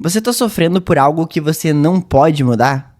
Você tá sofrendo por algo que você não pode mudar?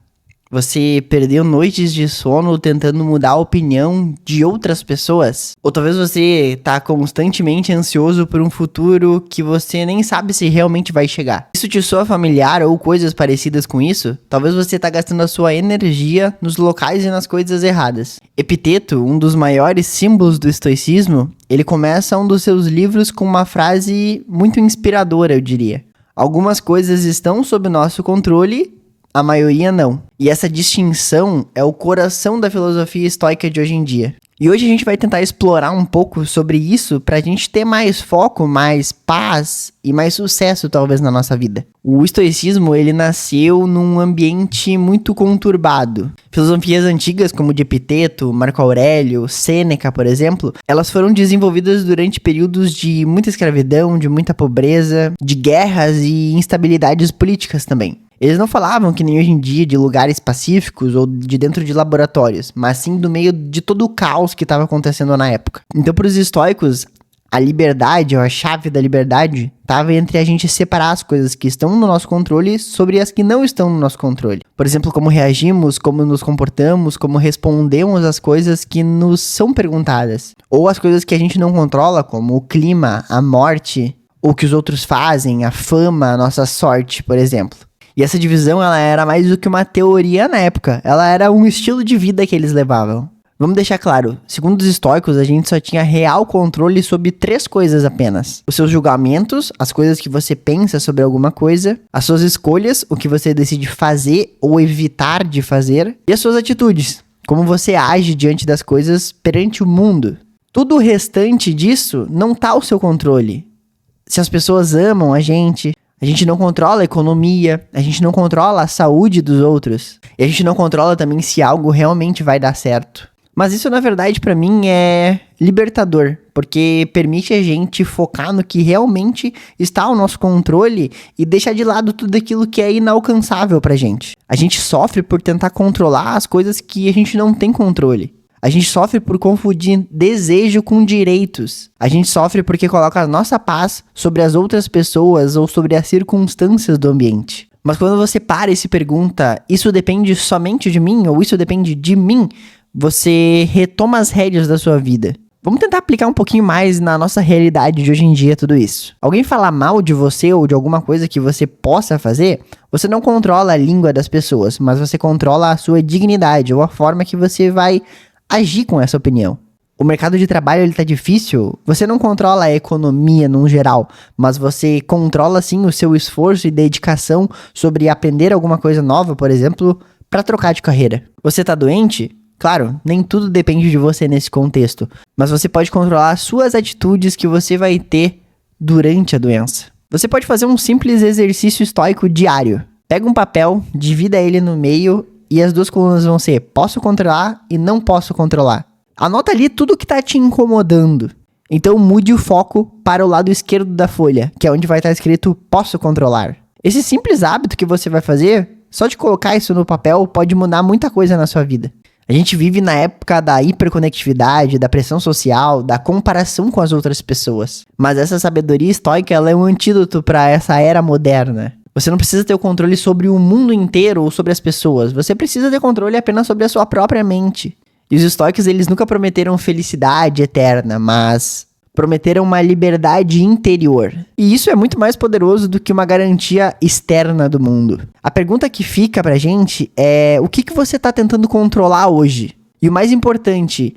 Você perdeu noites de sono tentando mudar a opinião de outras pessoas? Ou talvez você tá constantemente ansioso por um futuro que você nem sabe se realmente vai chegar. Isso te soa familiar ou coisas parecidas com isso? Talvez você tá gastando a sua energia nos locais e nas coisas erradas. Epiteto, um dos maiores símbolos do estoicismo, ele começa um dos seus livros com uma frase muito inspiradora, eu diria. Algumas coisas estão sob nosso controle, a maioria não. E essa distinção é o coração da filosofia estoica de hoje em dia. E hoje a gente vai tentar explorar um pouco sobre isso pra gente ter mais foco, mais paz e mais sucesso talvez na nossa vida. O estoicismo, ele nasceu num ambiente muito conturbado. Filosofias antigas como de Epiteto, Marco Aurélio, Sêneca, por exemplo, elas foram desenvolvidas durante períodos de muita escravidão, de muita pobreza, de guerras e instabilidades políticas também. Eles não falavam, que nem hoje em dia, de lugares pacíficos ou de dentro de laboratórios, mas sim do meio de todo o caos que estava acontecendo na época. Então, para os estoicos, a liberdade, ou a chave da liberdade, estava entre a gente separar as coisas que estão no nosso controle sobre as que não estão no nosso controle. Por exemplo, como reagimos, como nos comportamos, como respondemos às coisas que nos são perguntadas. Ou as coisas que a gente não controla, como o clima, a morte, o que os outros fazem, a fama, a nossa sorte, por exemplo. E essa divisão, ela era mais do que uma teoria na época. Ela era um estilo de vida que eles levavam. Vamos deixar claro, segundo os estoicos, a gente só tinha real controle sobre 3 coisas apenas. Os seus julgamentos, as coisas que você pensa sobre alguma coisa, as suas escolhas, o que você decide fazer ou evitar de fazer, e as suas atitudes, como você age diante das coisas perante o mundo. Tudo o restante disso não tá ao seu controle. Se as pessoas amam a gente não controla a economia, a gente não controla a saúde dos outros, e a gente não controla também se algo realmente vai dar certo. Mas isso, na verdade, pra mim é libertador, porque permite a gente focar no que realmente está ao nosso controle e deixar de lado tudo aquilo que é inalcançável pra gente. A gente sofre por tentar controlar as coisas que a gente não tem controle. A gente sofre por confundir desejo com direitos. A gente sofre porque coloca a nossa paz sobre as outras pessoas ou sobre as circunstâncias do ambiente. Mas quando você para e se pergunta, isso depende somente de mim ou isso depende de mim, você retoma as rédeas da sua vida. Vamos tentar aplicar um pouquinho mais na nossa realidade de hoje em dia tudo isso. Alguém falar mal de você ou de alguma coisa que você possa fazer, você não controla a língua das pessoas, mas você controla a sua dignidade ou a forma que você vai agir com essa opinião. O mercado de trabalho, ele tá difícil, você não controla a economia num geral, mas você controla sim o seu esforço e dedicação sobre aprender alguma coisa nova, por exemplo, para trocar de carreira. Você tá doente? Claro, nem tudo depende de você nesse contexto, mas você pode controlar as suas atitudes que você vai ter durante a doença. Você pode fazer um simples exercício estoico diário. Pega um papel, divida ele no meio e as 2 colunas vão ser posso controlar e não posso controlar. Anota ali tudo que tá te incomodando. Então mude o foco para o lado esquerdo da folha, que é onde vai estar escrito posso controlar. Esse simples hábito que você vai fazer, só de colocar isso no papel, pode mudar muita coisa na sua vida. A gente vive na época da hiperconectividade, da pressão social, da comparação com as outras pessoas. Mas essa sabedoria estoica, ela é um antídoto para essa era moderna. Você não precisa ter o controle sobre o mundo inteiro ou sobre as pessoas. Você precisa ter controle apenas sobre a sua própria mente. E os estoicos, eles nunca prometeram felicidade eterna, mas prometeram uma liberdade interior. E isso é muito mais poderoso do que uma garantia externa do mundo. A pergunta que fica pra gente é: o que você tá tentando controlar hoje? E o mais importante,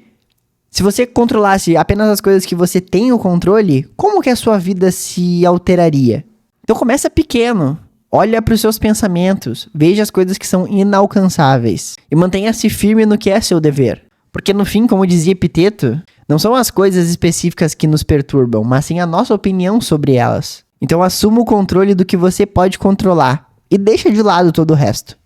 se você controlasse apenas as coisas que você tem o controle, como que a sua vida se alteraria? Então começa pequeno, olha para os seus pensamentos, veja as coisas que são inalcançáveis e mantenha-se firme no que é seu dever. Porque no fim, como dizia Epiteto, não são as coisas específicas que nos perturbam, mas sim a nossa opinião sobre elas. Então assuma o controle do que você pode controlar e deixa de lado todo o resto.